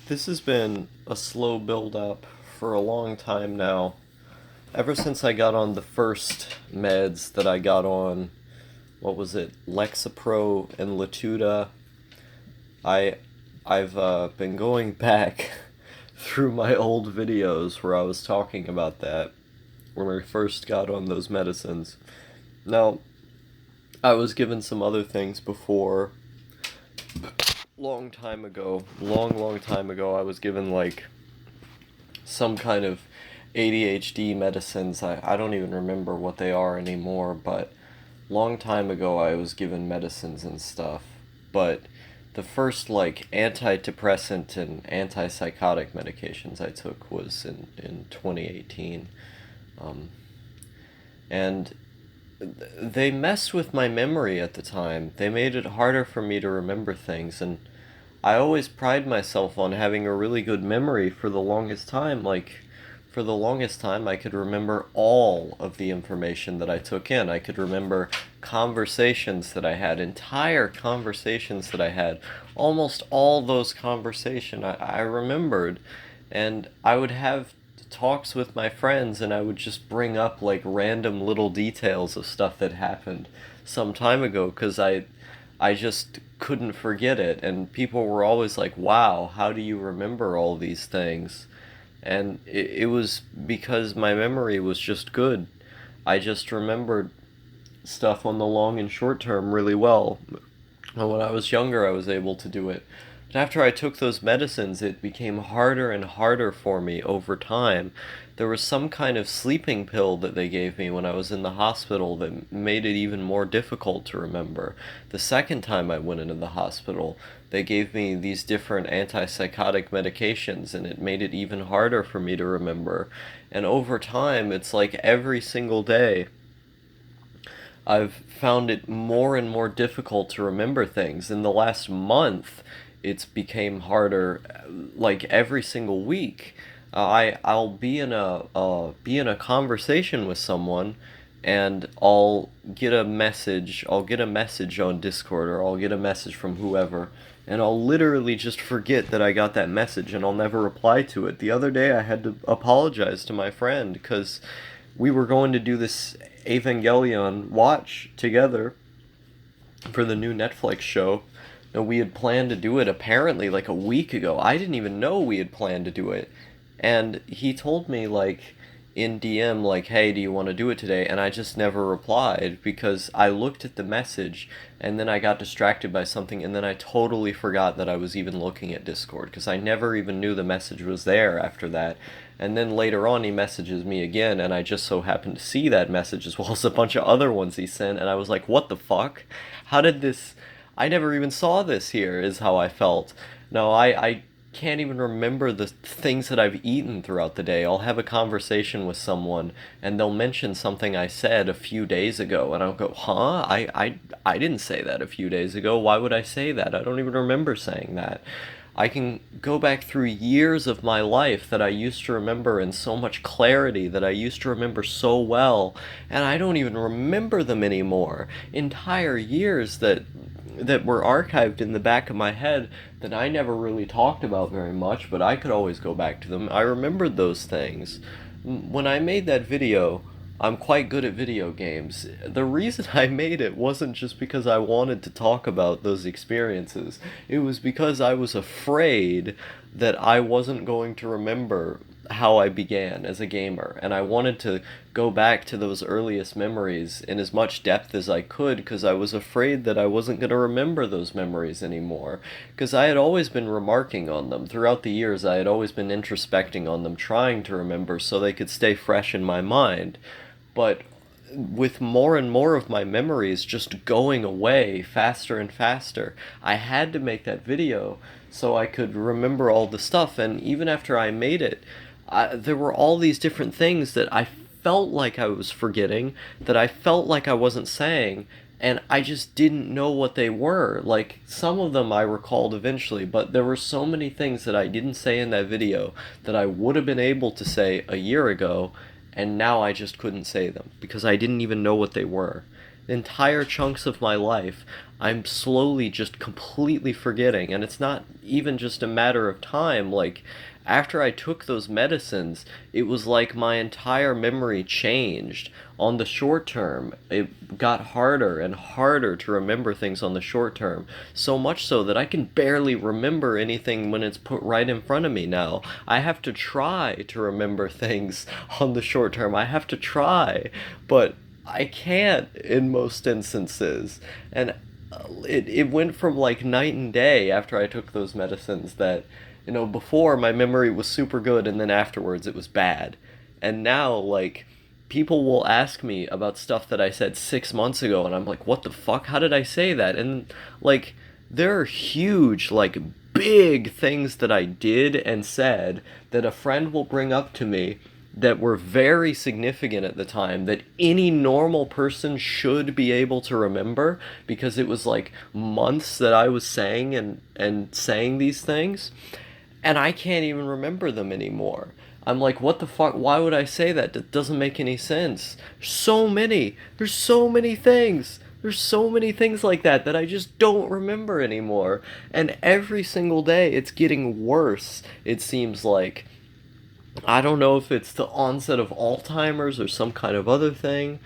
This has been a slow build up for a long time now. Ever since I got on the first meds that I got on, what was it, Lexapro and Latuda, I I've been going back through my old videos where I was talking about that when I first got on those medicines. Now, I was given some other things before. Long time ago, I was given like some kind of ADHD medicines. I don't even remember what they are anymore, but long time ago I was given medicines and stuff. But the first like antidepressant and antipsychotic medications I took was in 2018. Um, and they messed with my memory at the time. They made it harder for me to remember things, and I always pride myself on having a really good memory for the longest time. For the longest time, I could remember all of the information that I took in. I could remember conversations that I had, entire conversations that I had. Almost all those conversations I remembered. And I would have talks with my friends, and I would just bring up like random little details of stuff that happened some time ago because I just couldn't forget it. And people were always like, wow, how do you remember all these things? And it was because my memory was just good. I just remembered stuff on the long and short term really well. And when I was younger, I was able to do it. But after I took those medicines, it became harder and harder for me over time. There was some kind of sleeping pill that they gave me when I was in the hospital that made it even more difficult to remember. The second time I went into the hospital, they gave me these different antipsychotic medications, and it made it even harder for me to remember. And over time, it's like every single day, I've found it more and more difficult to remember things. In the last month, it's became harder, like every single week. I'll be in a conversation with someone, and I'll get a message on Discord, or I'll get a message from whoever, and I'll literally just forget that I got that message, and I'll never reply to it. The other day I had to apologize to my friend because we were going to do this Evangelion watch together for the new Netflix show. And we had planned to do it apparently like a week ago. I didn't even know we had planned to do it. And he told me like in DM like, "Hey, do you want to do it today?" And I just never replied because I looked at the message and then I got distracted by something, and then I totally forgot that I was even looking at Discord because I never even knew the message was there after that. And then later on, he messages me again, and I just so happened to see that message as well as a bunch of other ones he sent, and I was like, what the fuck? How did this. I never even saw this here, is how I felt. No, I can't even remember the things that I've eaten throughout the day. I'll have a conversation with someone, and they'll mention something I said a few days ago, and I'll go, huh? I didn't say that a few days ago. Why would I say that? I don't even remember saying that. I can go back through years of my life that I used to remember in so much clarity, that I used to remember so well, and I don't even remember them anymore. Entire years that were archived in the back of my head that I never really talked about very much, but I could always go back to them. I remembered those things. When I made that video, I'm quite good at video games. The reason I made it wasn't just because I wanted to talk about those experiences. It was because I was afraid that I wasn't going to remember how I began as a gamer, and I wanted to go back to those earliest memories in as much depth as I could because I was afraid that I wasn't going to remember those memories anymore. Because I had always been remarking on them. Throughout the years, I had always been introspecting on them, trying to remember so they could stay fresh in my mind. But with more and more of my memories just going away faster and faster, I had to make that video so I could remember all the stuff. And even after I made it, there were all these different things that I felt like I was forgetting, that I felt like I wasn't saying, and I just didn't know what they were. Like, some of them I recalled eventually, but there were so many things that I didn't say in that video that I would have been able to say a year ago, and now I just couldn't say them because I didn't even know what they were. entire chunks of my life I'm slowly just completely forgetting. And it's not even just a matter of time. Like, after I took those medicines, it was like my entire memory changed. On the short term, it got harder and harder to remember things on the short term. So much so that I can barely remember anything when it's put right in front of me now. I have to try to remember things on the short term. I have to try, but I can't in most instances. And it went from like night and day after I took those medicines that, before my memory was super good and then afterwards it was bad. And now, like, people will ask me about stuff that I said 6 months ago, and I'm like, what the fuck? How did I say that? And, like, there are huge, like, big things that I did and said that a friend will bring up to me that were very significant at the time that any normal person should be able to remember because it was like months that I was saying and saying these things, and I can't even remember them anymore. I'm like, what the fuck? Why would I say that? That doesn't make any sense. So many. There's so many things. There's so many things like that I just don't remember anymore. And every single day it's getting worse, it seems like. I don't know if it's the onset of Alzheimer's or some kind of other thing,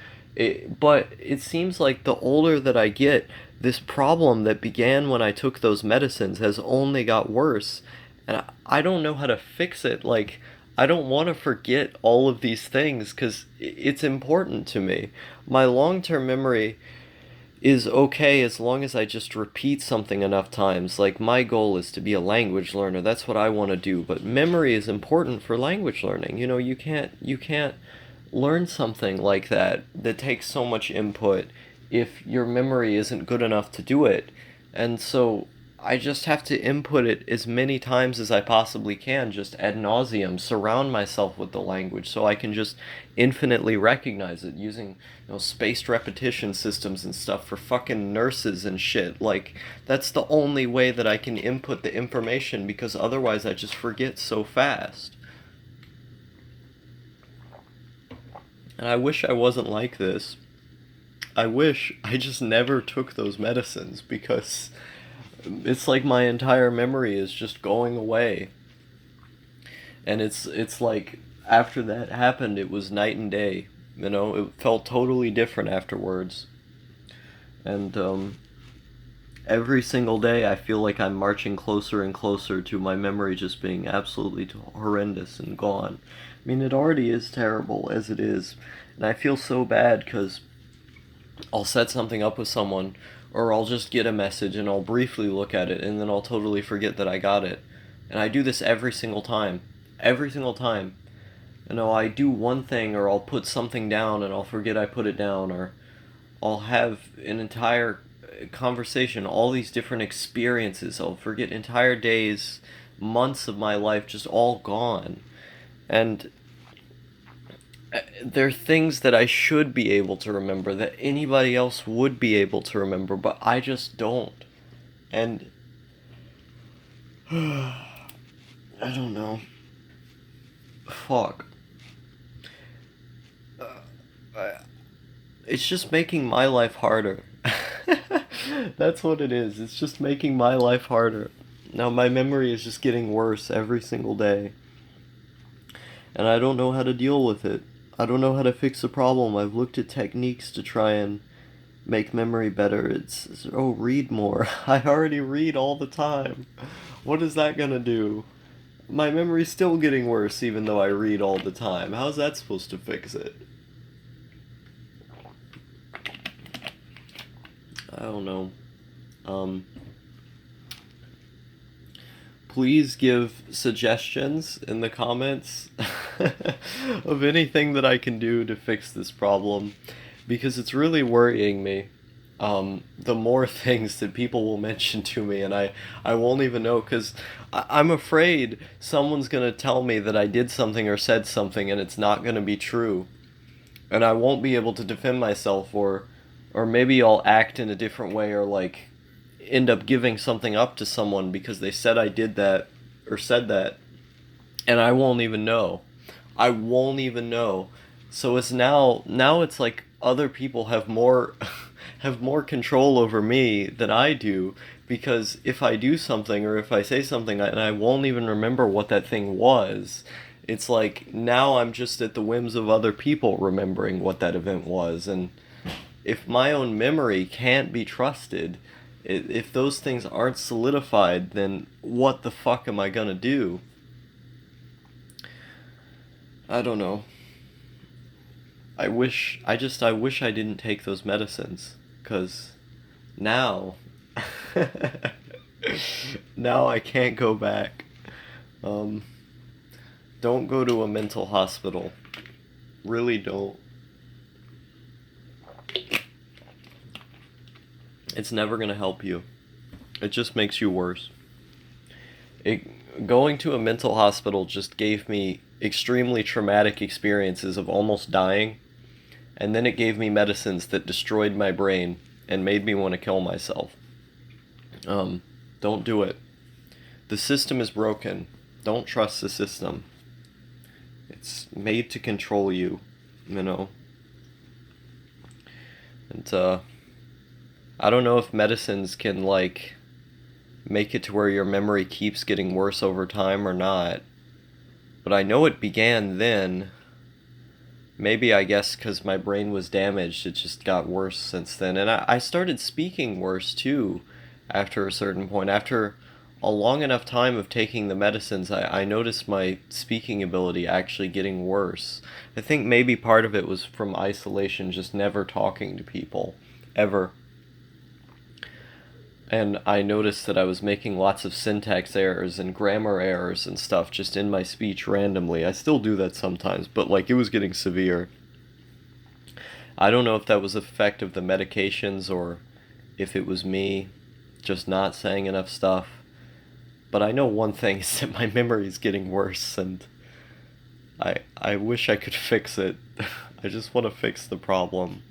but it seems like the older that I get, this problem that began when I took those medicines has only got worse, and I don't know how to fix it. Like, I don't want to forget all of these things because it's important to me. My long term memory is okay as long as I just repeat something enough times. Like, my goal is to be a language learner. That's what I want to do. But memory is important for language learning. You can't learn something like that takes so much input if your memory isn't good enough to do it. And so I just have to input it as many times as I possibly can, just ad nauseum, surround myself with the language so I can just infinitely recognize it using, spaced repetition systems and stuff for fucking nurses and shit. Like, that's the only way that I can input the information because otherwise I just forget so fast. And I wish I wasn't like this. I wish I just never took those medicines because it's like my entire memory is just going away. And it's like after that happened, it was night and day. It felt totally different afterwards. And every single day, I feel like I'm marching closer and closer to my memory just being absolutely horrendous and gone. I mean, it already is terrible as it is, and I feel so bad because I'll set something up with someone, or I'll just get a message and I'll briefly look at it, and then I'll totally forget that I got it. And I do this every single time. Every single time. I do one thing, or I'll put something down and I'll forget I put it down, or I'll have an entire conversation, all these different experiences. I'll forget entire days, months of my life just all gone. And there are things that I should be able to remember that anybody else would be able to remember, but I just don't. And I don't know. Fuck. It's just making my life harder. That's what it is. It's just making my life harder. Now my memory is just getting worse every single day. And I don't know how to deal with it. I don't know how to fix the problem. I've looked at techniques to try and make memory better. Read more. I already read all the time. What is that gonna do? My memory's still getting worse even though I read all the time. How's that supposed to fix it? I don't know. Please give suggestions in the comments of anything that I can do to fix this problem, because it's really worrying me. The more things that people will mention to me, and I won't even know, because I'm afraid someone's going to tell me that I did something or said something and it's not going to be true. And I won't be able to defend myself, or maybe I'll act in a different way, or like end up giving something up to someone because they said I did that or said that, and I won't even know. I won't even know. So it's now it's like other people have more have more control over me than I do, because if I do something or if I say something and I won't even remember what that thing was, it's like now I'm just at the whims of other people remembering what that event was. And if my own memory can't be trusted, if those things aren't solidified, then what the fuck am I gonna do? I don't know. I wish I didn't take those medicines, cuz now now I can't go back. Um don't go to a mental hospital. Really don't. It's never going to help you. It just makes you worse. Going to a mental hospital just gave me extremely traumatic experiences of almost dying, and then it gave me medicines that destroyed my brain and made me want to kill myself. Don't do it. The system is broken. Don't trust the system. It's made to control you, you know. And I don't know if medicines can like make it to where your memory keeps getting worse over time or not. But I know it began then. Maybe, I guess, because my brain was damaged, it just got worse since then. And I started speaking worse too after a certain point. After a long enough time of taking the medicines, I noticed my speaking ability actually getting worse. I think maybe part of it was from isolation, just never talking to people, ever. And I noticed that I was making lots of syntax errors and grammar errors and stuff just in my speech randomly. I still do that sometimes, but like it was getting severe. I don't know if that was effect of the medications or if it was me just not saying enough stuff. But I know one thing is that my memory is getting worse, and I wish I could fix it. I just want to fix the problem.